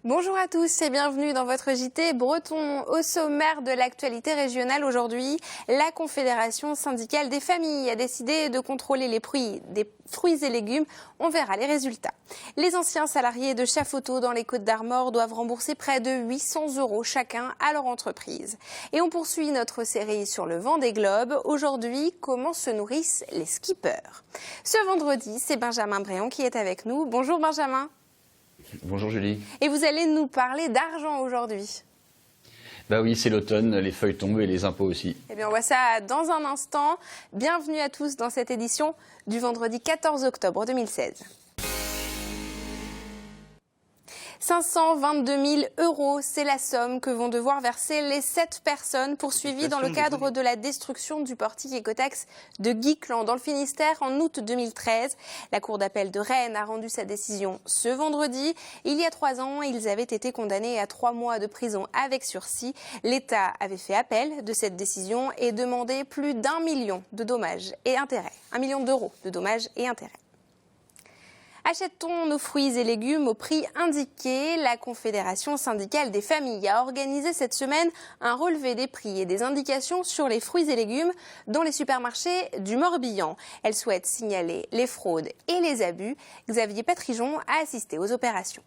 Bonjour à tous et bienvenue dans votre JT Breton. Au sommaire de l'actualité régionale aujourd'hui, la Confédération syndicale des familles a décidé de contrôler les prix des fruits et légumes. On verra les résultats. Les anciens salariés de Chafoto dans les Côtes-d'Armor doivent rembourser près de 800 € chacun à leur entreprise. Et on poursuit notre série sur le Vendée Globe. Aujourd'hui, comment se nourrissent les skippers? Ce vendredi, c'est Benjamin Bréon qui est avec nous. Bonjour Benjamin. Bonjour Julie. Et vous allez nous parler d'argent aujourd'hui. Bah oui, c'est l'automne, les feuilles tombent et les impôts aussi. Eh bien, on voit ça dans un instant. Bienvenue à tous dans cette édition du vendredi 14 octobre 2016. 522 000 €, c'est la somme que vont devoir verser les 7 personnes poursuivies dans le cadre de la destruction du portique écotaxe de Guiclan dans le Finistère en août 2013. La Cour d'appel de Rennes a rendu sa décision ce vendredi. Il y a 3 ans, ils avaient été condamnés à 3 mois de prison avec sursis. L'État avait fait appel de cette décision et demandé plus d'1 million de dommages et intérêts. 1 million d'euros de dommages et intérêts. Achète-t-on nos fruits et légumes au prix indiqué? La Confédération syndicale des familles a organisé cette semaine un relevé des prix et des indications sur les fruits et légumes dans les supermarchés du Morbihan. Elle souhaite signaler les fraudes et les abus. Xavier Patrijon a assisté aux opérations.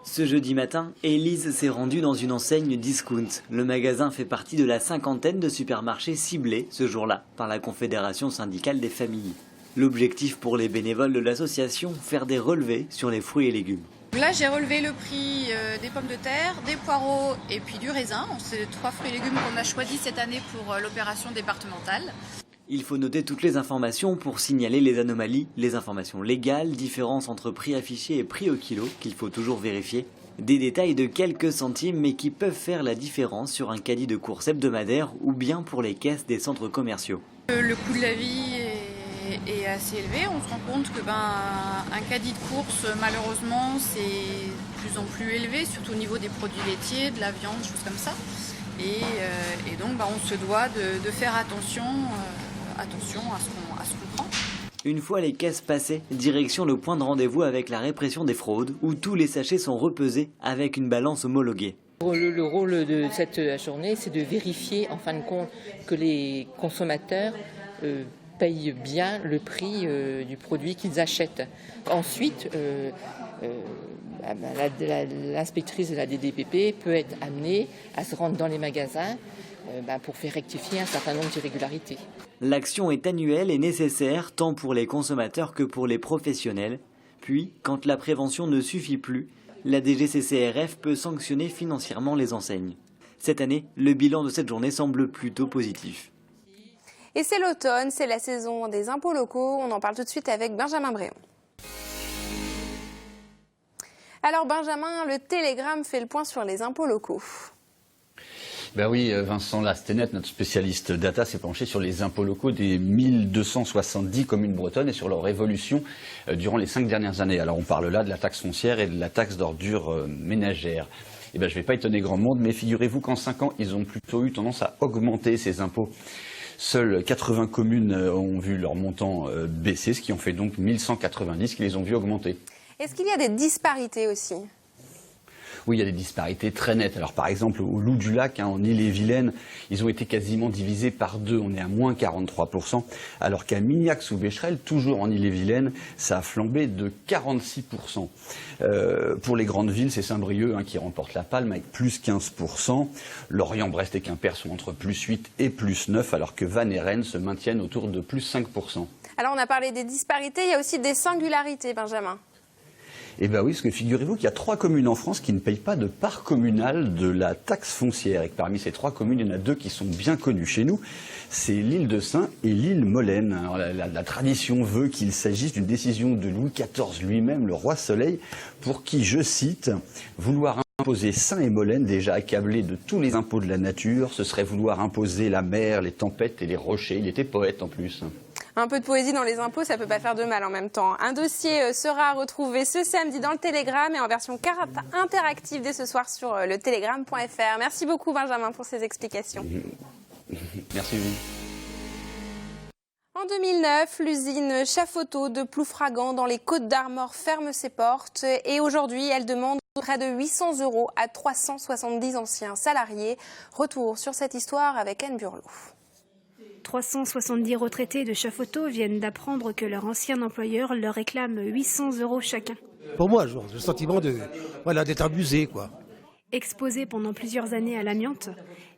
Ce jeudi matin, Élise s'est rendue dans une enseigne discount. Le magasin fait partie de la 50aine de supermarchés ciblés ce jour-là par la Confédération syndicale des familles. L'objectif pour les bénévoles de l'association, faire des relevés sur les fruits et légumes. Là, j'ai relevé le prix des pommes de terre, des poireaux et puis du raisin. C'est 3 fruits et légumes qu'on a choisis cette année pour l'opération départementale. Il faut noter toutes les informations pour signaler les anomalies, les informations légales, différences entre prix affichés et prix au kilo qu'il faut toujours vérifier. Des détails de quelques centimes mais qui peuvent faire la différence sur un caddie de course hebdomadaire ou bien pour les caisses des centres commerciaux. Le coût de la vie est assez élevé. On se rend compte que un caddie de course, malheureusement, c'est de plus en plus élevé, surtout au niveau des produits laitiers, de la viande, choses comme ça. Et donc, on se doit de faire attention à ce qu'on prend. Une fois les caisses passées, direction le point de rendez-vous avec la répression des fraudes, où tous les sachets sont repesés avec une balance homologuée. Le rôle de cette journée, c'est de vérifier, en fin de compte, que les consommateurs payent bien le prix du produit qu'ils achètent. Ensuite, l'inspectrice de la DDPP peut être amenée à se rendre dans les magasins pour faire rectifier un certain nombre d'irrégularités. L'action est annuelle et nécessaire tant pour les consommateurs que pour les professionnels. Puis, quand la prévention ne suffit plus, la DGCCRF peut sanctionner financièrement les enseignes. Cette année, le bilan de cette journée semble plutôt positif. Et c'est l'automne, c'est la saison des impôts locaux. On en parle tout de suite avec Benjamin Bréon. Alors Benjamin, le Télégramme fait le point sur les impôts locaux. Ben oui, Vincent Lastenet, notre spécialiste data, s'est penché sur les impôts locaux des 1270 communes bretonnes et sur leur évolution durant les 5 dernières années. Alors on parle là de la taxe foncière et de la taxe d'ordures ménagères. Je ne vais pas étonner grand monde, mais figurez-vous qu'en 5 ans, ils ont plutôt eu tendance à augmenter ces impôts. Seules 80 communes ont vu leur montant baisser, ce qui en fait donc 1190 qui les ont vus augmenter. Est-ce qu'il y a des disparités aussi ? Oui, il y a des disparités très nettes. Alors par exemple, au Loup du Lac, en Ille-et-Vilaine, ils ont été quasiment divisés par 2. On est à moins 43%. Alors qu'à Mignac-sous-Bécherel, toujours en Ille-et-Vilaine, ça a flambé de 46%. Pour les grandes villes, c'est Saint-Brieuc qui remporte la palme avec plus 15%. Lorient, Brest et Quimper sont entre plus 8 et plus 9, alors que Vannes et Rennes se maintiennent autour de plus 5%. Alors on a parlé des disparités, il y a aussi des singularités, Benjamin. Eh bien oui, parce que figurez-vous qu'il y a 3 communes en France qui ne payent pas de part communale de la taxe foncière. Et que parmi ces 3 communes, il y en a 2 qui sont bien connues chez nous. C'est l'île de Saint et l'île Molène. Alors, la tradition veut qu'il s'agisse d'une décision de Louis XIV lui-même, le roi Soleil, pour qui, je cite, « vouloir imposer Saint et Molène, déjà accablés de tous les impôts de la nature, ce serait vouloir imposer la mer, les tempêtes et les rochers. » Il était poète en plus. Un peu de poésie dans les impôts, ça ne peut pas faire de mal en même temps. Un dossier sera retrouvé ce samedi dans le Télégramme et en version carte interactive dès ce soir sur le télégramme.fr. Merci beaucoup Benjamin pour ces explications. Merci Julie. En 2009, l'usine Chafoto de Ploufragan dans les Côtes-d'Armor ferme ses portes et aujourd'hui elle demande Près de 800 € à 370 anciens salariés. Retour sur cette histoire avec Anne Burlot. 370 retraités de Chafoto viennent d'apprendre que leur ancien employeur leur réclame 800 € chacun. Pour moi, j'ai le sentiment d'être abusé, quoi. Exposé pendant plusieurs années à l'amiante,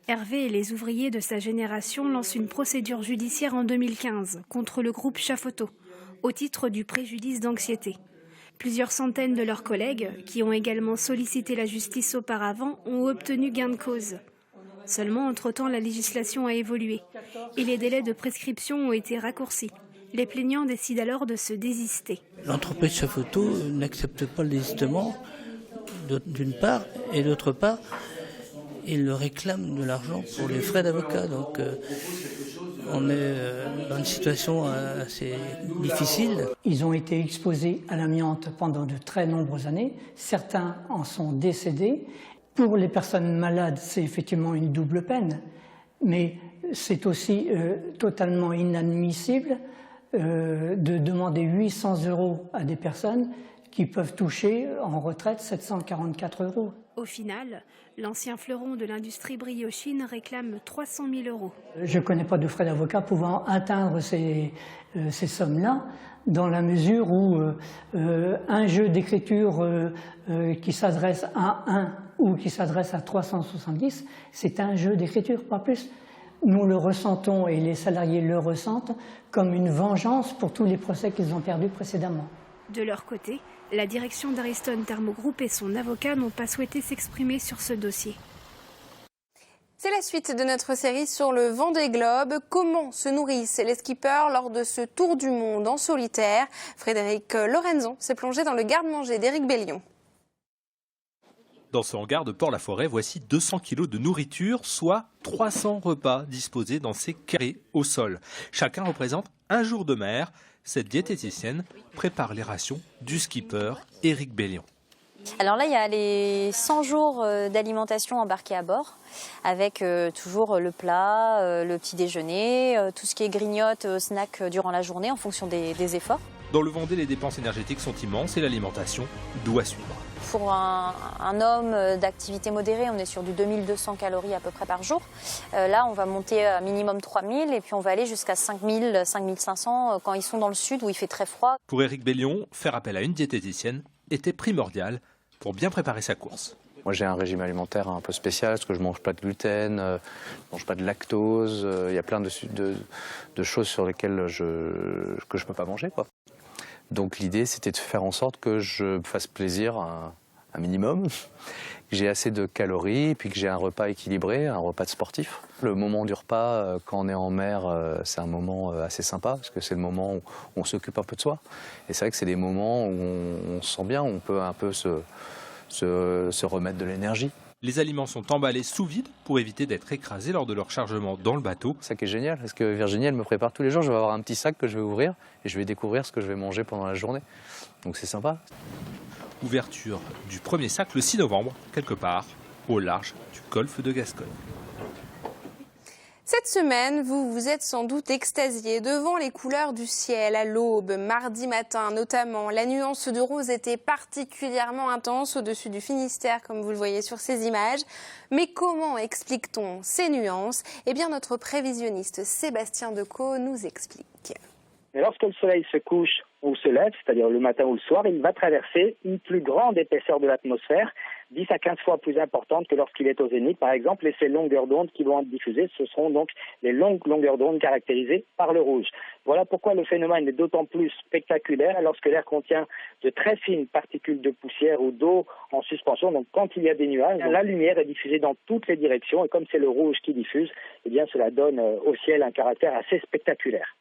Hervé et les ouvriers de sa génération lancent une procédure judiciaire en 2015 contre le groupe Chafoto, au titre du préjudice d'anxiété. Plusieurs centaines de leurs collègues, qui ont également sollicité la justice auparavant, ont obtenu gain de cause. Seulement, entre-temps, la législation a évolué et les délais de prescription ont été raccourcis. Les plaignants décident alors de se désister. L'entreprise Chafoto n'accepte pas le désistement, d'une part, et d'autre part, ils réclament de l'argent pour les frais d'avocat. Donc on est dans une situation assez difficile. Ils ont été exposés à l'amiante pendant de très nombreuses années. Certains en sont décédés. Pour les personnes malades, c'est effectivement une double peine, mais c'est aussi totalement inadmissible de demander 800 € à des personnes qui peuvent toucher en retraite 744 €. Au final, l'ancien fleuron de l'industrie briochine réclame 300 000 €. Je ne connais pas de frais d'avocat pouvant atteindre ces sommes-là, dans la mesure où un jeu d'écriture qui s'adresse à 1 ou qui s'adresse à 370, c'est un jeu d'écriture, pas plus. Nous le ressentons et les salariés le ressentent comme une vengeance pour tous les procès qu'ils ont perdus précédemment. De leur côté, la direction d'Ariston Thermo Group et son avocat n'ont pas souhaité s'exprimer sur ce dossier. C'est la suite de notre série sur le Vendée Globe. Comment se nourrissent les skippers lors de ce tour du monde en solitaire? Frédéric Lorenzon s'est plongé dans le garde-manger d'Éric Bellion. Dans ce hangar de Port-la-Forêt, voici 200 kilos de nourriture, soit 300 repas disposés dans ces carrés au sol. Chacun représente un jour de mer. Cette diététicienne prépare les rations du skipper Éric Bellion. Alors là, il y a les 100 jours d'alimentation embarqués à bord, avec toujours le plat, le petit déjeuner, tout ce qui est grignote, snack durant la journée en fonction des efforts. Dans le Vendée, les dépenses énergétiques sont immenses et l'alimentation doit suivre. Pour un homme d'activité modérée, on est sur du 2200 calories à peu près par jour. Là, on va monter à minimum 3000 et puis on va aller jusqu'à 5000, 5500 quand ils sont dans le sud où il fait très froid. Pour Éric Bellion, faire appel à une diététicienne était primordial pour bien préparer sa course. Moi, j'ai un régime alimentaire un peu spécial parce que je ne mange pas de gluten, je ne mange pas de lactose. Il y a plein de choses sur lesquelles que je ne peux pas manger, quoi. Donc l'idée, c'était de faire en sorte que je me fasse plaisir un minimum, que j'ai assez de calories, puis que j'ai un repas équilibré, un repas de sportif. Le moment du repas, quand on est en mer, c'est un moment assez sympa, parce que c'est le moment où on s'occupe un peu de soi. Et c'est vrai que c'est des moments où on se sent bien, où on peut un peu se remettre de l'énergie. Les aliments sont emballés sous vide pour éviter d'être écrasés lors de leur chargement dans le bateau. C'est ça qui est génial, parce que Virginie, elle me prépare tous les jours. Je vais avoir un petit sac que je vais ouvrir et je vais découvrir ce que je vais manger pendant la journée. Donc c'est sympa. Ouverture du premier sac le 6 novembre, quelque part au large du golfe de Gascogne. Cette semaine, vous vous êtes sans doute extasié devant les couleurs du ciel à l'aube, mardi matin notamment. La nuance de rose était particulièrement intense au-dessus du Finistère, comme vous le voyez sur ces images. Mais comment explique-t-on ces nuances? Eh bien, notre prévisionniste Sébastien Decaux nous explique. Mais lorsque le soleil se couche ou se lève, c'est-à-dire le matin ou le soir, il va traverser une plus grande épaisseur de l'atmosphère, 10 à 15 fois plus importante que lorsqu'il est au zénith, par exemple, et ces longueurs d'onde qui vont être diffusées, ce seront donc les longues longueurs d'onde caractérisées par le rouge. Voilà pourquoi le phénomène est d'autant plus spectaculaire lorsque l'air contient de très fines particules de poussière ou d'eau en suspension. Donc quand il y a des nuages, la lumière est diffusée dans toutes les directions, et comme c'est le rouge qui diffuse, eh bien cela donne au ciel un caractère assez spectaculaire.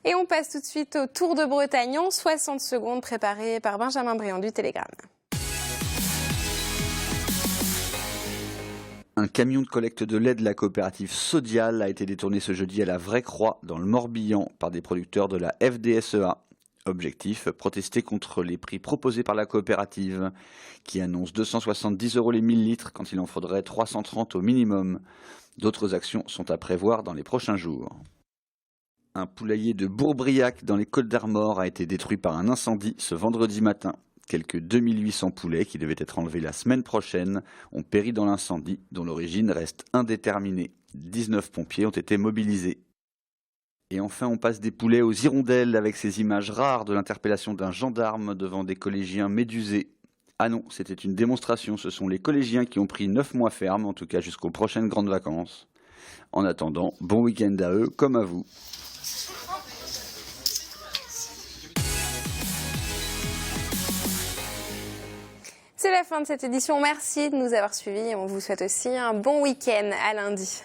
Et on passe tout de suite au Tour de Bretagne en 60 secondes, préparé par Benjamin Briand du Télégramme. Un camion de collecte de lait de la coopérative Sodial a été détourné ce jeudi à la Vraie-Croix, dans le Morbihan, par des producteurs de la FDSEA. Objectif, protester contre les prix proposés par la coopérative, qui annonce 270 € les 1000 litres quand il en faudrait 330 au minimum. D'autres actions sont à prévoir dans les prochains jours. Un poulailler de Bourbriac dans les Côtes d'Armor a été détruit par un incendie ce vendredi matin. Quelques 2800 poulets qui devaient être enlevés la semaine prochaine ont péri dans l'incendie, dont l'origine reste indéterminée. 19 pompiers ont été mobilisés. Et enfin, on passe des poulets aux hirondelles avec ces images rares de l'interpellation d'un gendarme devant des collégiens médusés. Ah non, c'était une démonstration, ce sont les collégiens qui ont pris 9 mois ferme, en tout cas jusqu'aux prochaines grandes vacances. En attendant, bon week-end à eux comme à vous. C'est la fin de cette édition. Merci de nous avoir suivis. On vous souhaite aussi un bon week-end. À lundi.